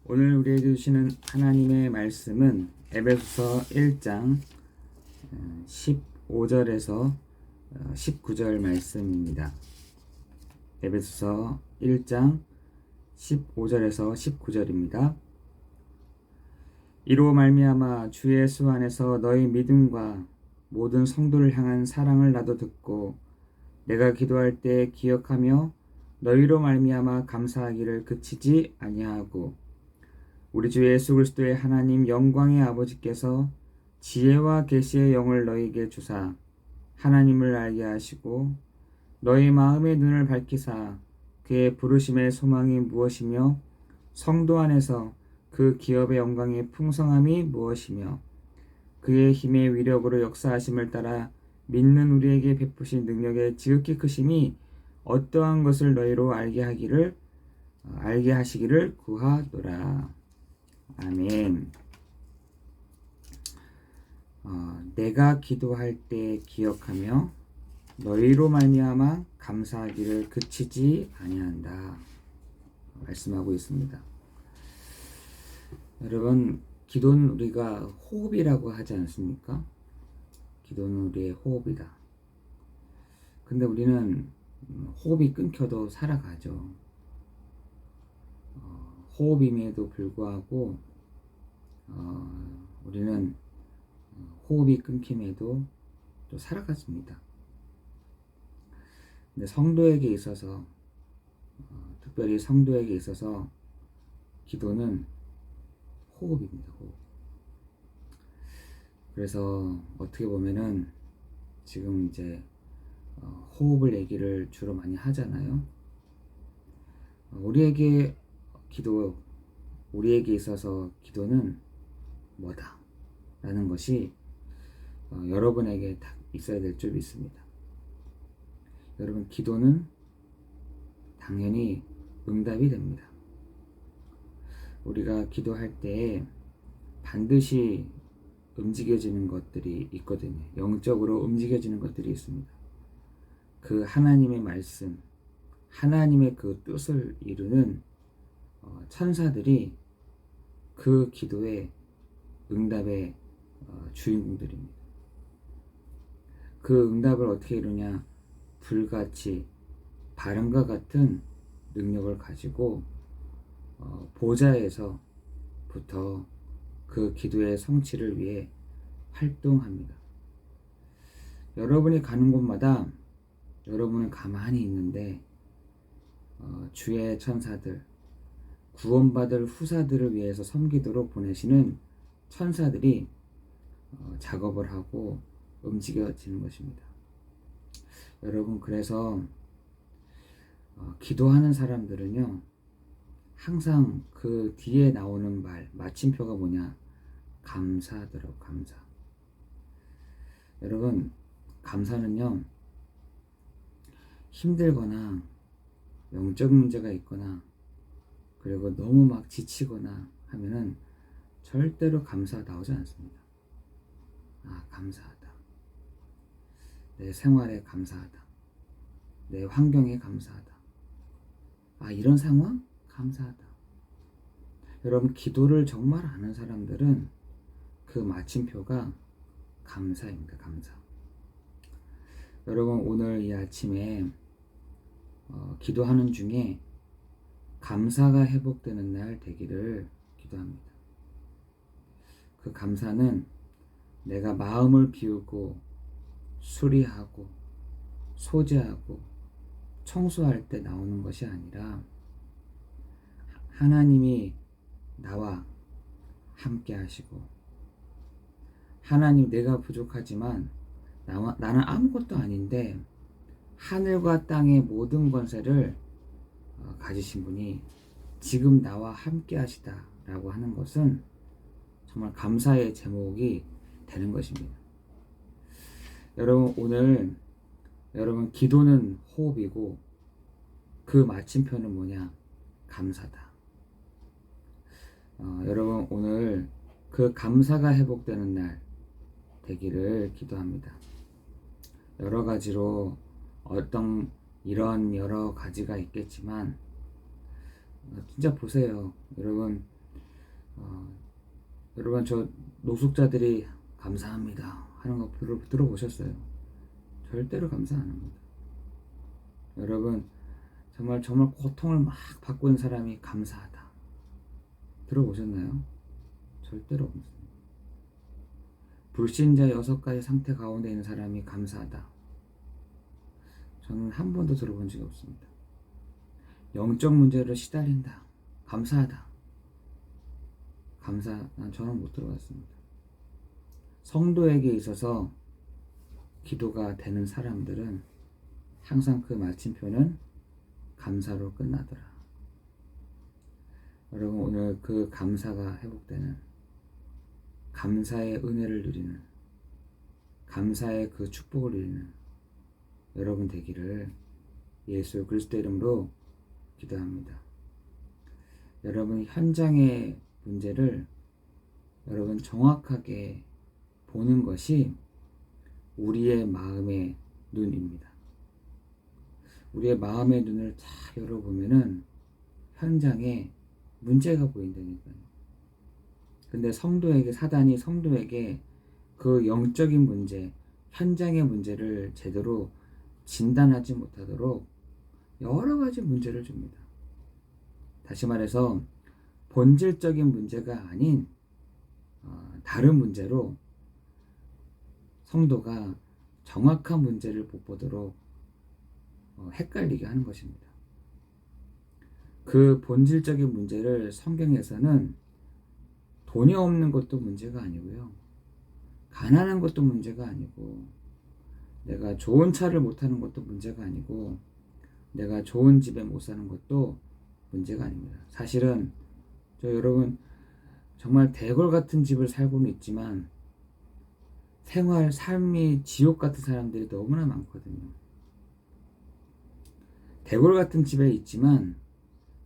오늘 우리에게 주시는 하나님의 말씀은 에베소서 1장 15절에서 19절 말씀입니다. 에베소서 1장 15절에서 19절입니다. 이로 말미암아 주 예수 안에서 너희 믿음과 모든 성도를 향한 사랑을 나도 듣고 내가 기도할 때 기억하며 너희로 말미암아 감사하기를 그치지 아니하고 우리 주 예수 그리스도의 하나님 영광의 아버지께서 지혜와 계시의 영을 너희에게 주사 하나님을 알게 하시고 너희 마음의 눈을 밝히사 그의 부르심의 소망이 무엇이며 성도 안에서 그 기업의 영광의 풍성함이 무엇이며 그의 힘의 위력으로 역사하심을 따라 믿는 우리에게 베푸신 능력의 지극히 크심이 어떠한 것을 너희로 알게 하시기를 구하노라. 아멘. 내가 기도할 때 기억하며 너희로 말미암아 감사하기를 그치지 아니한다 말씀하고 있습니다. 여러분, 기도는 우리가 호흡이라고 하지 않습니까? 기도는 우리의 호흡이다. 근데 우리는 호흡이 끊겨도 살아가죠. 호흡임에도 불구하고 우리는 호흡이 끊김에도 또 살아갔습니다. 근데 성도에게 있어서 특별히 성도에게 있어서 기도는 호흡입니다. 호흡. 그래서 어떻게 보면은 지금 이제 호흡을 얘기를 주로 많이 하잖아요. 우리에게 있어서 기도는 뭐다 라는 것이 여러분에게 딱 있어야 될 줄 믿습니다. 여러분, 기도는 당연히 응답이 됩니다. 우리가 기도할 때 반드시 움직여지는 것들이 있거든요. 영적으로 움직여지는 것들이 있습니다. 그 하나님의 말씀, 하나님의 그 뜻을 이루는 천사들이 그 기도의 응답의 주인공들입니다. 그 응답을 어떻게 이루냐? 불같이 바람과 같은 능력을 가지고 보좌에서부터 그 기도의 성취를 위해 활동합니다. 여러분이 가는 곳마다 여러분은 가만히 있는데 주의 천사들, 구원받을 후사들을 위해서 섬기도록 보내시는 천사들이 작업을 하고 움직여지는 것입니다. 여러분, 그래서 기도하는 사람들은요, 항상 그 뒤에 나오는 말, 마침표가 뭐냐? 감사하더라고, 감사. 여러분, 감사는요, 힘들거나 영적 문제가 있거나 그리고 너무 막 지치거나 하면은 절대로 감사 나오지 않습니다. 감사하다. 내 생활에 감사하다. 내 환경에 감사하다. 이런 상황? 감사하다. 여러분, 기도를 정말 아는 사람들은 그 마침표가 감사입니다. 감사. 여러분, 오늘 이 아침에 기도하는 중에 감사가 회복되는 날 되기를 기도합니다. 그 감사는 내가 마음을 비우고 수리하고 소재하고 청소할 때 나오는 것이 아니라 하나님이 나와 함께 하시고 하나님, 내가 부족하지만 나는 아무것도 아닌데 하늘과 땅의 모든 권세를 가지신 분이 지금 나와 함께 하시다라고 하는 것은 정말 감사의 제목이 되는 것입니다. 여러분, 오늘 여러분, 기도는 호흡이고 그 마침표는 뭐냐? 감사다. 여러분, 오늘 그 감사가 회복되는 날 되기를 기도합니다. 여러 가지로 이런 여러 가지가 있겠지만 진짜 보세요. 여러분, 어, 여러분 저 노숙자들이 감사합니다 하는 거 들어보셨어요? 절대로 감사 안 합니다. 여러분 정말 고통을 막 받고 있는 사람이 감사하다 들어보셨나요? 절대로 없습니다. 불신자 6가지 상태 가운데 있는 사람이 감사하다. 저는 한 번도 들어본 적이 없습니다. 영적 문제를 시달린다. 감사하다. 저는 못 들어봤습니다. 성도에게 있어서 기도가 되는 사람들은 항상 그 마침표는 감사로 끝나더라. 여러분 오늘 그 감사가 회복되는, 감사의 은혜를 누리는, 감사의 그 축복을 누리는 여러분 되기를 예수 그리스도 이름으로 기도합니다. 여러분 현장의 문제를 여러분 정확하게 보는 것이 우리의 마음의 눈입니다. 우리의 마음의 눈을 다 열어보면은 현장에 문제가 보인다니까요. 근데 사단이 성도에게 그 영적인 문제, 현장의 문제를 제대로 진단하지 못하도록 여러 가지 문제를 줍니다. 다시 말해서 본질적인 문제가 아닌 다른 문제로 성도가 정확한 문제를 못 보도록 헷갈리게 하는 것입니다. 그 본질적인 문제를 성경에서는 돈이 없는 것도 문제가 아니고요. 가난한 것도 문제가 아니고, 내가 좋은 차를 못 타는 것도 문제가 아니고, 내가 좋은 집에 못 사는 것도 문제가 아닙니다. 사실은 여러분 정말 대궐 같은 집을 살고는 있지만 삶이 지옥 같은 사람들이 너무나 많거든요. 대궐 같은 집에 있지만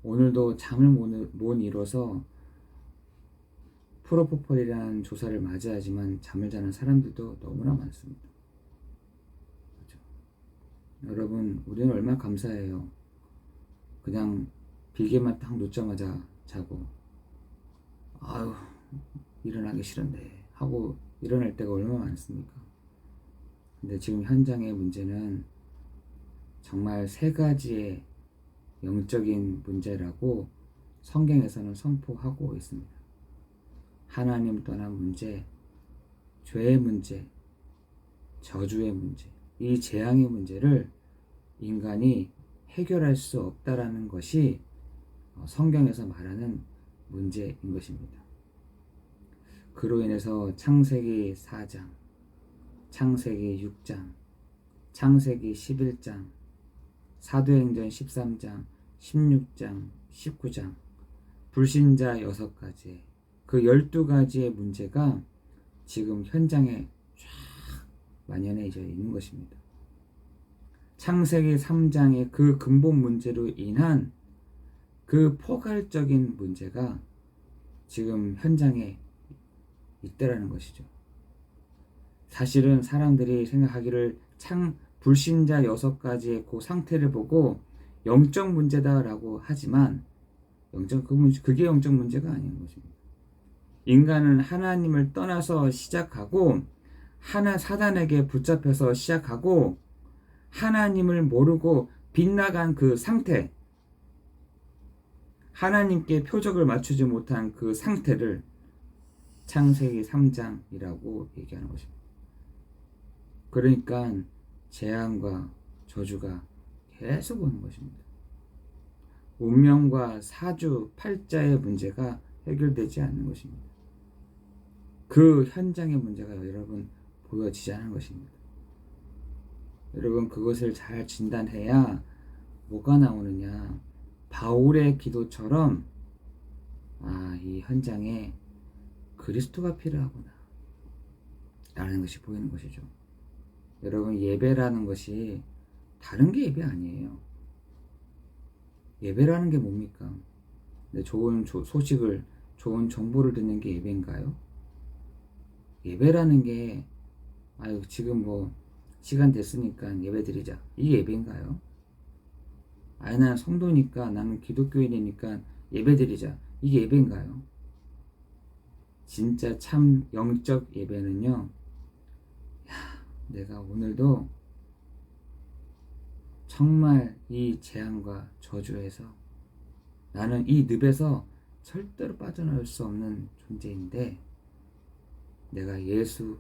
오늘도 잠을 못 이뤄서 프로포폴이라는 조사를 맞이하지만 잠을 자는 사람들도 너무나 많습니다. 그렇죠? 여러분 우리는 얼마나 감사해요. 그냥 빌개만 딱 놓자마자 자고 아유 일어나기 싫은데 하고 일어날 때가 얼마나 많습니까? 근데 지금 현장의 문제는 정말 3가지의 영적인 문제라고 성경에서는 선포하고 있습니다. 하나님 떠난 문제, 죄의 문제, 저주의 문제, 이 재앙의 문제를 인간이 해결할 수 없다라는 것이 성경에서 말하는 문제인 것입니다. 그로 인해서 창세기 4장, 창세기 6장, 창세기 11장, 사도행전 13장, 16장, 19장, 불신자 6가지, 그 12가지의 문제가 지금 현장에 쫙 만연해져 있는 것입니다. 창세기 3장의 그 근본 문제로 인한 그 포괄적인 문제가 지금 현장에 있다라는 것이죠. 사실은 사람들이 생각하기를 불신자 6가지의 그 상태를 보고 영적 문제다라고 하지만 그게 영적 문제가 아닌 것입니다. 인간은 하나님을 떠나서 시작하고 사단에게 붙잡혀서 시작하고 하나님을 모르고 빗나간 그 상태, 하나님께 표적을 맞추지 못한 그 상태를 창세기 3장이라고 얘기하는 것입니다. 그러니까 재앙과 저주가 계속 오는 것입니다. 운명과 사주, 팔자의 문제가 해결되지 않는 것입니다. 그 현장의 문제가 여러분 보여지지 않는 것입니다. 여러분 그것을 잘 진단해야 뭐가 나오느냐, 바울의 기도처럼 이 현장에 그리스도가 필요하구나 라는 것이 보이는 것이죠. 여러분 예배라는 것이 다른 게 예배 아니에요. 예배라는 게 뭡니까? 좋은 소식을, 좋은 정보를 듣는 게 예배인가요? 예배라는 게 지금 시간 됐으니까 예배 드리자, 이게 예배인가요? 나는 성도니까, 나는 기독교인이니까 예배 드리자, 이게 예배인가요? 진짜 참 영적 예배는요, 내가 오늘도 정말 이 재앙과 저주에서 나는 이 늪에서 절대로 빠져나올 수 없는 존재인데 내가 예수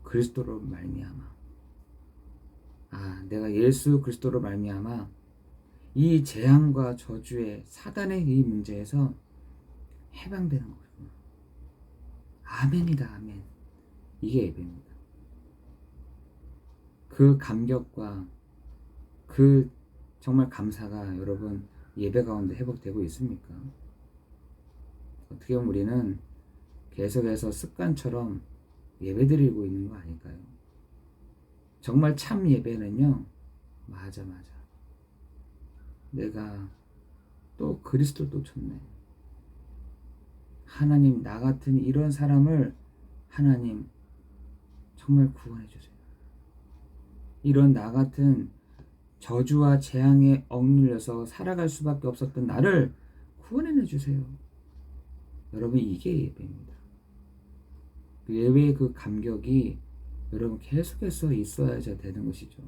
그리스도로 말미암아 내가 예수 그리스도로 말미암아 이 재앙과 저주의 사단의 이 문제에서 해방되는 거구나. 아멘이다, 아멘. 이게 예배입니다. 그 감격과 그 정말 감사가 여러분 예배 가운데 회복되고 있습니까? 어떻게 보면 우리는 계속해서 습관처럼 예배드리고 있는 거 아닐까요? 정말 참 예배는요, 맞아. 내가 또 그리스도를 또 쳤네. 하나님, 나 같은 이런 사람을 하나님 정말 구원해 주세요. 이런 나 같은 저주와 재앙에 억눌려서 살아갈 수밖에 없었던 나를 구원해 주세요. 여러분, 이게 예배입니다. 예배의 그 감격이 여러분 계속해서 있어야 되는 것이죠.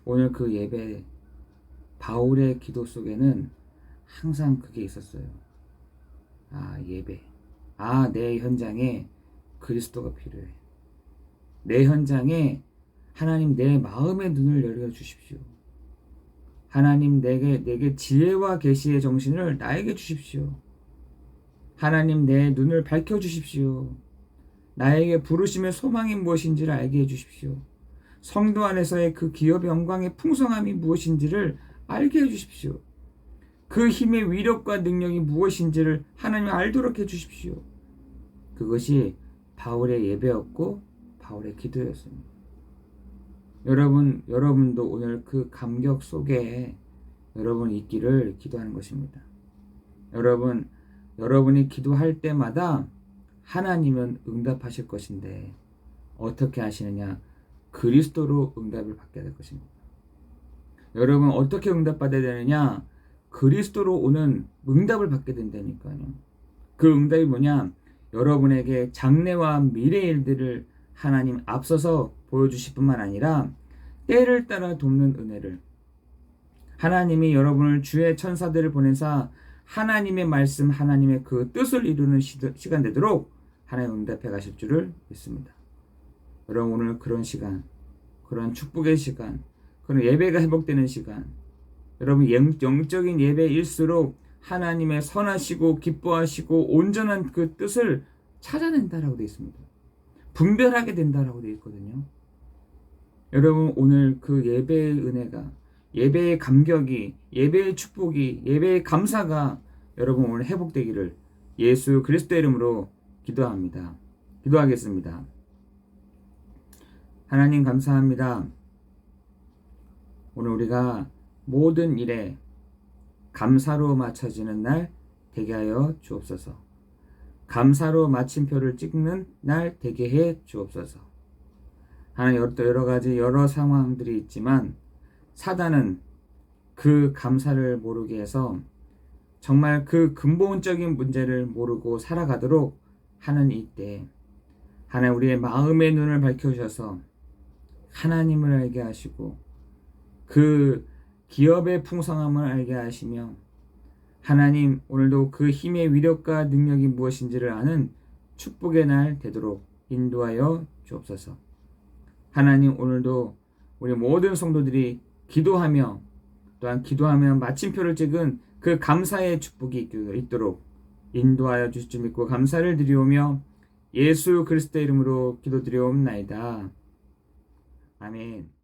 오늘 그 예배, 바울의 기도 속에는 항상 그게 있었어요. 예배. 내 현장에 그리스도가 필요해. 내 현장에 하나님 내 마음의 눈을 열어주십시오. 하나님 내게 지혜와 계시의 정신을 나에게 주십시오. 하나님 내 눈을 밝혀주십시오. 나에게 부르심의 소망이 무엇인지를 알게 해주십시오. 성도 안에서의 그 기업의 영광의 풍성함이 무엇인지를 알게 해주십시오. 그 힘의 위력과 능력이 무엇인지를 하나님 알도록 해주십시오. 그것이 바울의 예배였고 바울의 기도였습니다. 여러분도 오늘 그 감격 속에 여러분 있기를 기도하는 것입니다. 여러분이 기도할 때마다 하나님은 응답하실 것인데 어떻게 하시느냐? 그리스도로 응답을 받게 될 것입니다. 여러분 어떻게 응답받아야 되느냐? 그리스도로 오는 응답을 받게 된다니까요. 그 응답이 뭐냐? 여러분에게 장래와 미래의 일들을 하나님 앞서서 보여주실 뿐만 아니라 때를 따라 돕는 은혜를, 하나님이 여러분을 주의 천사들을 보내사 하나님의 말씀, 하나님의 그 뜻을 이루는 시간 되도록 하나님 응답해 가실 줄을 믿습니다. 여러분 오늘 그런 시간, 그런 축복의 시간, 그런 예배가 회복되는 시간, 여러분 영적인 예배일수록 하나님의 선하시고 기뻐하시고 온전한 그 뜻을 찾아낸다라고 되어 있습니다. 분별하게 된다라고 되어 있거든요. 여러분 오늘 그 예배의 은혜가, 예배의 감격이, 예배의 축복이, 예배의 감사가 여러분 오늘 회복되기를 예수 그리스도의 이름으로 기도하겠습니다. 하나님 감사합니다. 오늘 우리가 모든 일에 감사로 맞춰지는 날 되게 하여 주옵소서. 감사로 마침표를 찍는 날 되게 해 주옵소서. 하나님 여러 가지 여러 상황들이 있지만 사단은 그 감사를 모르게 해서 정말 그 근본적인 문제를 모르고 살아가도록 하는 이때 하나님 우리의 마음의 눈을 밝혀주셔서 하나님을 알게 하시고 그 기업의 풍성함을 알게 하시며 하나님 오늘도 그 힘의 위력과 능력이 무엇인지를 아는 축복의 날 되도록 인도하여 주옵소서. 하나님 오늘도 우리 모든 성도들이 기도하며 또한 기도하며 마침표를 찍은 그 감사의 축복이 있도록 인도하여 주실 줄 믿고 감사를 드리오며 예수 그리스도의 이름으로 기도드리옵나이다. 아멘.